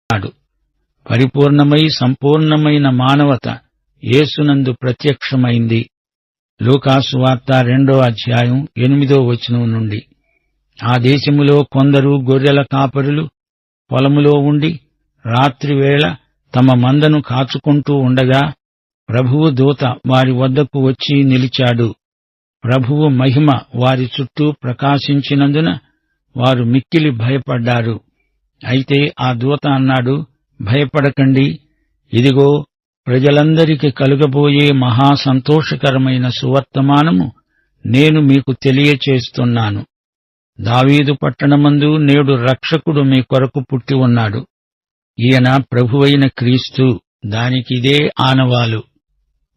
ఉన్నాడు. పరిపూర్ణమై సంపూర్ణమైన మానవత యేసునందు ప్రత్యక్షమైంది. లూకాసు వార్త 2:8 నుండి. ఆ దేశములో కొందరు గొర్రెల కాపరులు పొలములో ఉండి రాత్రివేళ తమ మందను కాచుకుంటూ ఉండగా ప్రభువు దూత వారి వద్దకు వచ్చి నిలిచాడు. ప్రభువు మహిమ వారి చుట్టూ ప్రకాశించినందున వారు మిక్కిలి భయపడ్డారు. అయితే ఆ దూత అన్నాడు, భయపడకండి, ఇదిగో ప్రజలందరికీ కలుగబోయే మహాసంతోషకరమైన సువర్తమానము నేను మీకు తెలియచేస్తున్నాను. దావీదు పట్టణమందు నేడు రక్షకుడు మీ కొరకు పుట్టి ఉన్నాడు. ఈయన ప్రభువైన క్రీస్తు. దానికిదే ఆనవాలు.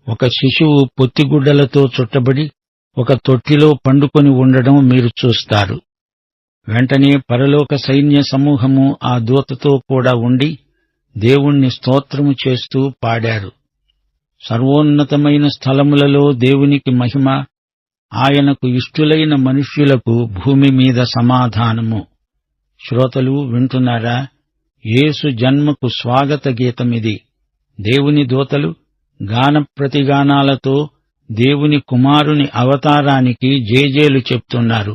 ఒక శిశువు పొత్తిగుడ్డలతో చుట్టబడి ఒక తొట్టిలో పండుకొని ఉండడం మీరు చూస్తారు. వెంటనే పరలోక సైన్య సమూహము ఆ దూతతో కూడా ఉండి దేవుణ్ణి స్తోత్రము చేస్తూ పాడారు. సర్వోన్నతమైన స్థలములలో దేవునికి మహిమ, ఆయనకు ఇష్టులైన మనుష్యులకు భూమి మీద సమాధానము. శ్రోతలు వింటున్నారా? యేసు జన్మకు స్వాగత గీతమిది. దేవుని దూతలు గాన ప్రతిగానాలతో దేవుని కుమారుని అవతారానికి జేజేలు చెప్తున్నారు.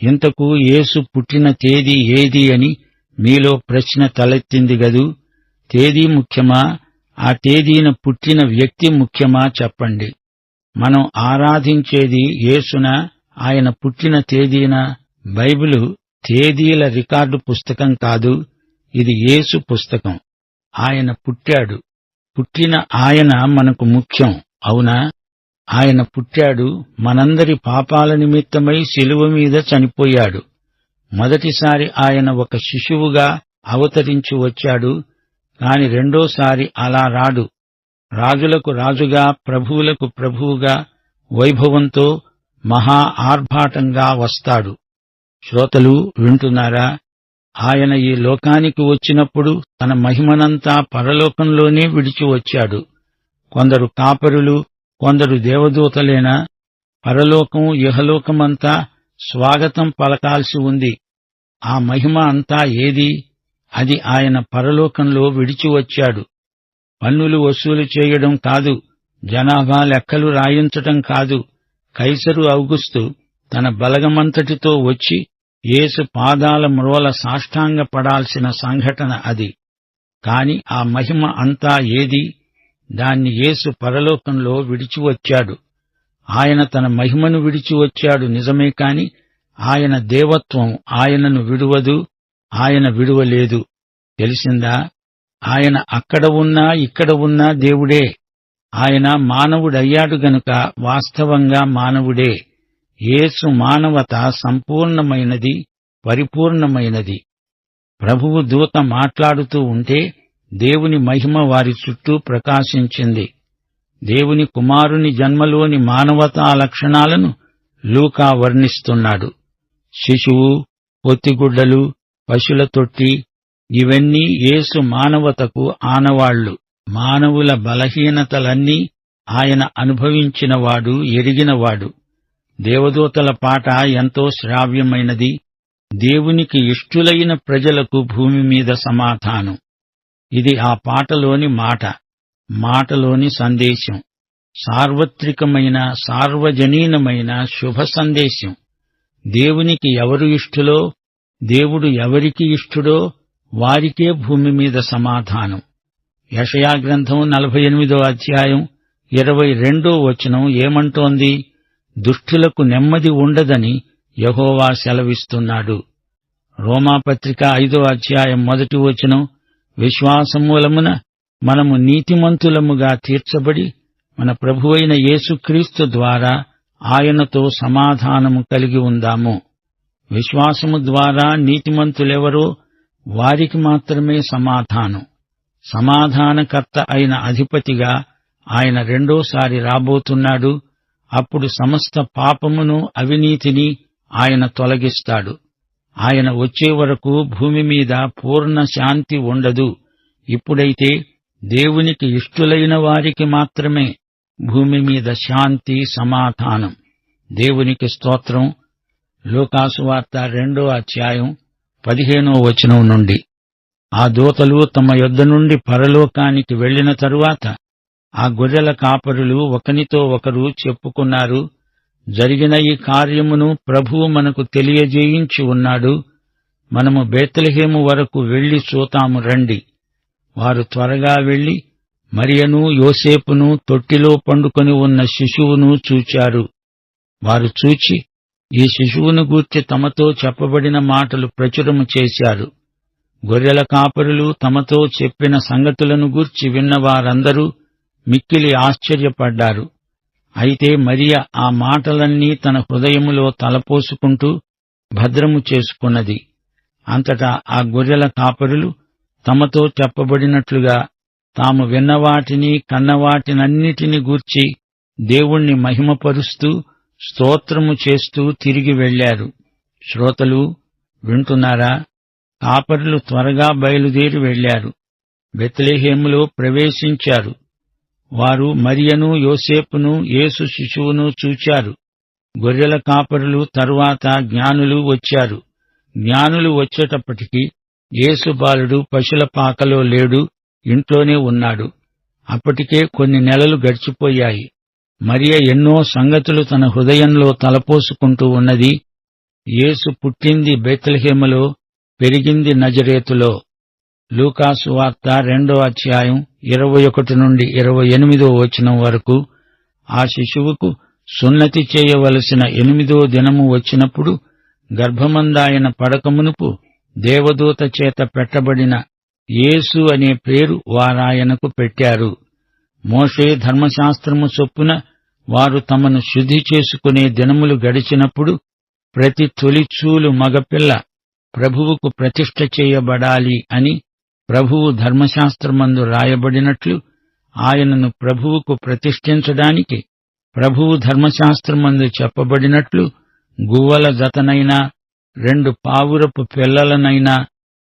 ఇంతకు యేసు పుట్టిన తేదీ ఏది అని మీలో ప్రశ్న తలెత్తింది గదూ? తేదీ ముఖ్యమా? ఆ తేదీన పుట్టిన వ్యక్తి ముఖ్యమా? చెప్పండి. మనం ఆరాధించేది యేసునా, ఆయన పుట్టిన తేదీనా? బైబిలు తేదీల రికార్డు పుస్తకం కాదు, ఇది యేసు పుస్తకం. ఆయన పుట్టాడు. పుట్టిన ఆయన మనకు ముఖ్యం, అవునా? ఆయన పుట్టాడు, మనందరి పాపాల నిమిత్తమై శిలువ మీద చనిపోయాడు. మొదటిసారి ఆయన ఒక శిశువుగా అవతరించి వచ్చాడు, కాని రెండోసారి అలా రాడు. రాజులకు రాజుగా, ప్రభువులకు ప్రభువుగా, వైభవంతో, మహా ఆర్భాటంగా వస్తాడు. శ్రోతలు వింటున్నారా? ఆయన ఈ లోకానికి వచ్చినప్పుడు తన మహిమనంతా పరలోకంలోనే విడిచి వచ్చాడు. కొందరు కాపరులు, కొందరు దేవదూతలేనా? పరలోకం ఇహలోకమంతా స్వాగతం పలకాల్సి ఉంది. ఆ మహిమ అంతా ఏది? అది ఆయన పరలోకంలో విడిచి వచ్చాడు. పన్నులు వసూలు చేయడం కాదు, జనాభా లెక్కలు రాయించటం కాదు. కైసరు ఔగుస్తు తన బలగమంతటితో వచ్చి యేసు పాదాల మ్రోల సాష్టాంగపడాల్సిన సంఘటన అది. కాని ఆ మహిమ అంతా ఏది? దాన్ని యేసు పరలోకంలో విడిచి వచ్చాడు. ఆయన తన మహిమను విడిచి వచ్చాడు నిజమే, కాని ఆయన దేవత్వం ఆయనను విడువదు, ఆయన విడువలేదు. తెలిసిందా? ఆయన అక్కడ ఉన్నా ఇక్కడ ఉన్నా దేవుడే. ఆయన మానవుడయ్యాడు గనుక వాస్తవంగా మానవుడే. యేసు మానవత సంపూర్ణమైనది, పరిపూర్ణమైనది. ప్రభువు దూత మాట్లాడుతూ ఉంటే దేవుని మహిమ వారి చుట్టూ ప్రకాశించింది. దేవుని కుమారుని జన్మలోని మానవతా లక్షణాలను లూకా వర్ణిస్తున్నాడు. శిశువు, పొత్తిగుడ్డలు, పశుల తొట్టి, ఇవన్నీ యేసు మానవతకు ఆనవాళ్లు. మానవుల బలహీనతలన్నీ ఆయన అనుభవించినవాడు, ఎరిగినవాడు. దేవదూతల పాట ఎంతో శ్రావ్యమైనది. దేవునికి ఇష్టులైన ప్రజలకు భూమి మీద సమాధానం. ఇది ఆ పాటలోని మాట, మాటలోని సందేశం. సార్వత్రికమైన, సార్వజనీనమైన శుభ సందేశం. దేవునికి ఎవరు ఇష్టులో, దేవుడు ఎవరికి ఇష్టుడో వారికే భూమి మీద సమాధానం. యెషయా గ్రంథం 48:22 ఏమంటోంది? దుష్టులకు నెమ్మది ఉండదని యెహోవా సెలవిస్తున్నాడు. రోమాపత్రిక 5:1 విశ్వాసమూలమున మనము నీతిమంతులముగా తీర్చబడి మన ప్రభువైన యేసుక్రీస్తు ద్వారా ఆయనతో సమాధానము కలిగి ఉందాము. విశ్వాసము ద్వారా నీతిమంతులెవరో వారికి మాత్రమే సమాధానం. సమాధానకర్త అయిన అధిపతిగా ఆయన రెండోసారి రాబోతున్నాడు. అప్పుడు సమస్త పాపమును, అవినీతిని ఆయన తొలగిస్తాడు. ఆయన వచ్చే వరకు భూమి మీద పూర్ణ శాంతి ఉండదు. ఇప్పుడైతే దేవునికి ఇష్టులైన వారికి మాత్రమే భూమి మీద శాంతి, సమాధానం. దేవునికి స్తోత్రం. లూకాసు వార్త 2:15 నుండి. ఆ దూతలు తమ యొద్ద నుండి పరలోకానికి వెళ్లిన తరువాత ఆ గొర్రెల కాపరులు ఒకనితో ఒకరు చెప్పుకున్నారు, జరిగిన ఈ కార్యమును ప్రభువు మనకు తెలియజేయించి ఉన్నాడు. మనము బేత్లెహేము వరకు వెళ్లి చూతాము రండి. వారు త్వరగా వెళ్లి మరియను యోసేపును తొట్టిలో పండుకొని ఉన్న శిశువును చూచారు. వారు చూచి ఈ శిశువును గూర్చి తమతో చెప్పబడిన మాటలు ప్రచురము చేశారు. గొర్రెల కాపరులు తమతో చెప్పిన సంగతులను గూర్చి విన్న వారందరూ మిక్కిలి ఆశ్చర్యపడ్డారు. అయితే మరియ ఆ మాటలన్నీ తన హృదయములో తలపోసుకుంటూ భద్రము చేసుకున్నది. అంతటా ఆ గొర్రెల కాపరులు తమతో చెప్పబడినట్లుగా తాము విన్నవాటిని కన్నవాటినన్నిటిని గూర్చి దేవుణ్ణి మహిమపరుస్తూ స్తోత్రము చేస్తూ తిరిగి వెళ్లారు. శ్రోతలు వింటున్నారా? కాపరులు త్వరగా బయలుదేరి వెళ్లారు. బెత్లెహేములో ప్రవేశించారు. వారు మరియను యోసేపును యేసు శిశువును చూచారు. గొర్రెల కాపరులు తరువాత జ్ఞానులు వచ్చారు. జ్ఞానులు వచ్చేటప్పటికి యేసు బాలుడు పశుల పాకలో లేడు, ఇంట్లోనే ఉన్నాడు. అప్పటికే కొన్ని నెలలు గడిచిపోయాయి. మరియ ఎన్నో సంగతులు తన హృదయంలో తలపోసుకుంటూ ఉన్నది. యేసు పుట్టింది బెత్లెహేములో, పెరిగింది నజరేతులో. లూకాసు వార్త 2వ అధ్యాయం 21 నుండి 28వ వచనం వరకు. ఆ శిశువుకు సున్నతి చేయవలసిన 8వ దినము వచ్చినప్పుడు గర్భమందాయన పడకమునుపు దేవదూత చేత పెట్టబడిన యేసు అనే పేరు వారాయనకు పెట్టారు. మోషే ధర్మశాస్త్రము చొప్పున వారు తమను శుద్ధి చేసుకునే దినములు గడిచినప్పుడు ప్రతి తొలిచూలు మగపిల్ల ప్రభువుకు ప్రతిష్ఠ చేయబడాలి అని ప్రభువు ధర్మశాస్త్రమందు రాయబడినట్లు ఆయనను ప్రభువుకు ప్రతిష్ఠించడానికి ప్రభువు ధర్మశాస్త్రమందు చెప్పబడినట్లు గువ్వల జతనైనా 2 పావురపు పిల్లలనైనా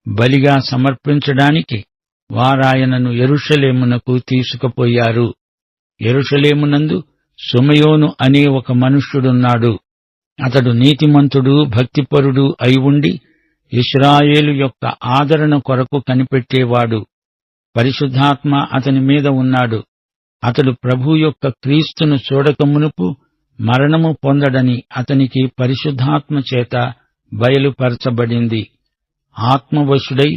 బలిగా సమర్పించడానికి వారాయనను యెరూషలేమునకు తీసుకుపోయారు. యెరూషలేమునందు సిమెయోను అనే ఒక మనుష్యుడున్నాడు. అతడు నీతిమంతుడు, భక్తిపరుడు అయి ఉండి ఇశ్రాయేలు యొక్క ఆదరణ కొరకు కనిపెట్టేవాడు. పరిశుద్ధాత్మ అతని మీద ఉన్నాడు. అతడు ప్రభు యొక్క క్రీస్తును చూడకమునుపు మరణము పొందడని అతనికి పరిశుద్ధాత్మ చేత బయలుపరచబడింది. ఆత్మవశుడై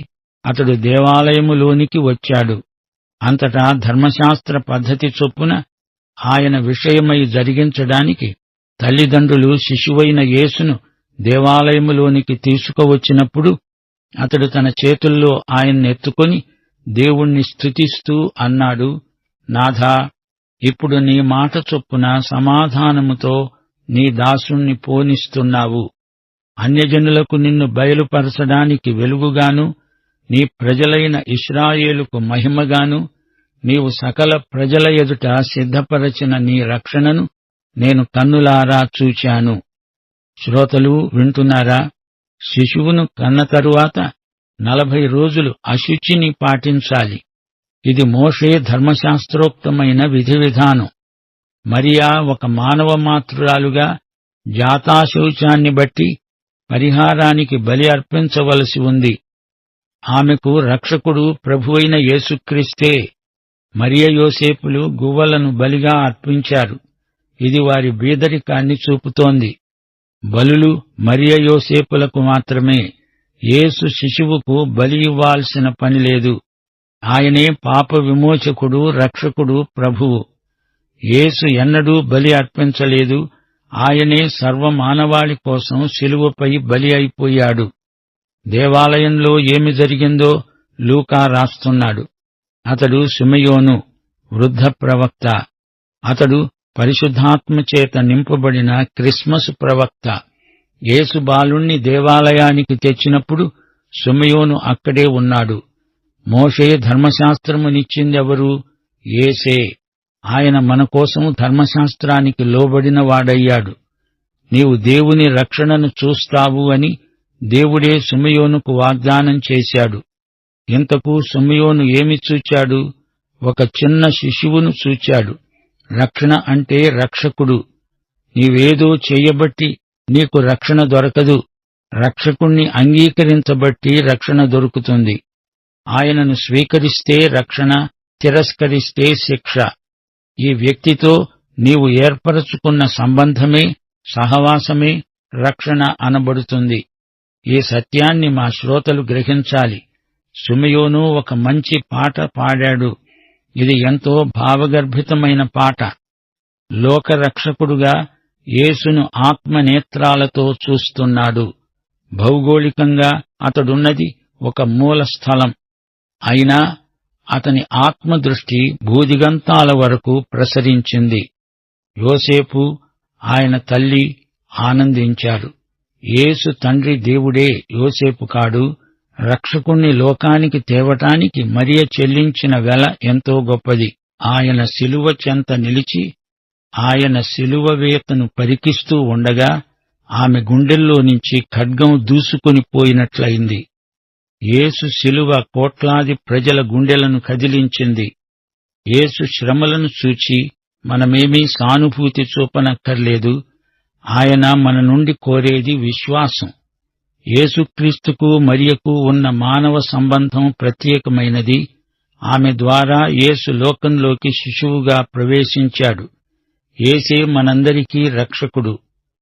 అతడు దేవాలయములోనికి వచ్చాడు. అంతటా ధర్మశాస్త్ర పద్ధతి చొప్పున ఆయన విషయమై జరిగించడానికి తల్లిదండ్రులు శిశువైన యేసును దేవాలయములోనికి తీసుకువచ్చినప్పుడు అతడు తన చేతుల్లో ఆయన్నెత్తుకొని దేవుణ్ణి స్తుతిస్తూ అన్నాడు, నాథా, ఇప్పుడు నీ మాట చొప్పున సమాధానముతో నీ దాసుణ్ణి పోనిస్తున్నావు. అన్యజనులకు నిన్ను బయలుపరచడానికి వెలుగుగాను, నీ ప్రజలైన ఇశ్రాయేలుకు మహిమగాను, నీవు సకల ప్రజల ఎదుట సిద్ధపరచిన నీ రక్షణను నేను కన్నులారా చూచాను. శ్రోతలు వింటున్నారా? శిశువును కన్న తరువాత 40 రోజులు అశుచిని పాటించాలి. ఇది మోషే ధర్మశాస్త్రోక్తమైన విధి విధానం. మరియా ఒక మానవ మాతృరాలుగా జాతాశౌచాన్ని బట్టి పరిహారానికి బలి అర్పించవలసి ఉంది. ఆమెకు రక్షకుడు ప్రభువైన యేసుక్రీస్తే. మరియ యోసేపులు గువ్వలను బలిగా అర్పించారు. ఇది వారి బీదరికాన్ని చూపుతోంది. బలులు మరియ యోసేపులకు మాత్రమే. యేసు శిశువుకు బలి ఇవ్వాల్సిన పని లేదు. ఆయనే పాప విమోచకుడు, రక్షకుడు, ప్రభువు. యేసు ఎన్నడూ బలి అర్పించలేదు. ఆయనే సర్వమానవాళి కోసం శిలువపై బలి అయిపోయాడు. దేవాలయంలో ఏమి జరిగిందో లూకా రాస్తున్నాడు. అతడు సిమెయోను, వృద్ధ ప్రవక్త. అతడు పరిశుద్ధాత్మచేత నింపబడిన క్రిస్మస్ ప్రవక్త. యేసు బాలుణ్ణి దేవాలయానికి తెచ్చినప్పుడు సిమెయోను అక్కడే ఉన్నాడు. మోషే ధర్మశాస్త్రమునిచ్చిందెవరు? యేసే. ఆయన మన కోసం ధర్మశాస్త్రానికి లోబడిన వాడయ్యాడు. నీవు దేవుని రక్షణను చూస్తావు అని దేవుడే సిమెయోనుకు వాగ్దానం చేశాడు. ఇంతకు సిమెయోను ఏమి చూచాడు? ఒక చిన్న శిశువును చూచాడు. రక్షణ అంటే రక్షకుడు. నీవేదో చేయబట్టి నీకు రక్షణ దొరకదు. రక్షకుణ్ణి అంగీకరించబట్టి రక్షణ దొరుకుతుంది. ఆయనను స్వీకరిస్తే రక్షణ, తిరస్కరిస్తే శిక్ష. ఈ వ్యక్తితో నీవు ఏర్పరచుకున్న సంబంధమే, సహవాసమే రక్షణ అనబడుతుంది. ఈ సత్యాన్ని మా శ్రోతలు గ్రహించాలి. సిమెయోను ఒక మంచి పాట పాడాడు. ఇది ఎంతో భావగర్భితమైన పాట. లోకరక్షకుడుగా యేసును ఆత్మనేత్రాలతో చూస్తున్నాడు. భౌగోళికంగా అతడున్నది ఒక మూల స్థలం. అయినా అతని ఆత్మదృష్టి భూదిగంతాల వరకు ప్రసరించింది. యోసేపు, ఆయన తల్లి ఆనందించారు. యేసు తండ్రి దేవుడే యోసేపు కాడు. రక్షకుణ్ణి లోకానికి తేవటానికి మరియ చెల్లించిన వెల ఎంతో గొప్పది. ఆయన శిలువ చెంత నిలిచి ఆయన శిలువ వేతను పరికిస్తూ ఉండగా ఆమె గుండెల్లో నుంచి ఖడ్గం దూసుకొని పోయినట్లయింది. యేసు శిలువ కోట్లాది ప్రజల గుండెలను కదిలించింది. యేసు శ్రమలను చూచి మనమేమీ సానుభూతి చూపనక్కర్లేదు. ఆయన మన నుండి కోరేది విశ్వాసం. యేసుక్రీస్తుకు మరియకు ఉన్న మానవ సంబంధం ప్రత్యేకమైనది. ఆమె ద్వారా యేసు లోకంలోకి శిశువుగా ప్రవేశించాడు. యేసే మనందరికీ రక్షకుడు.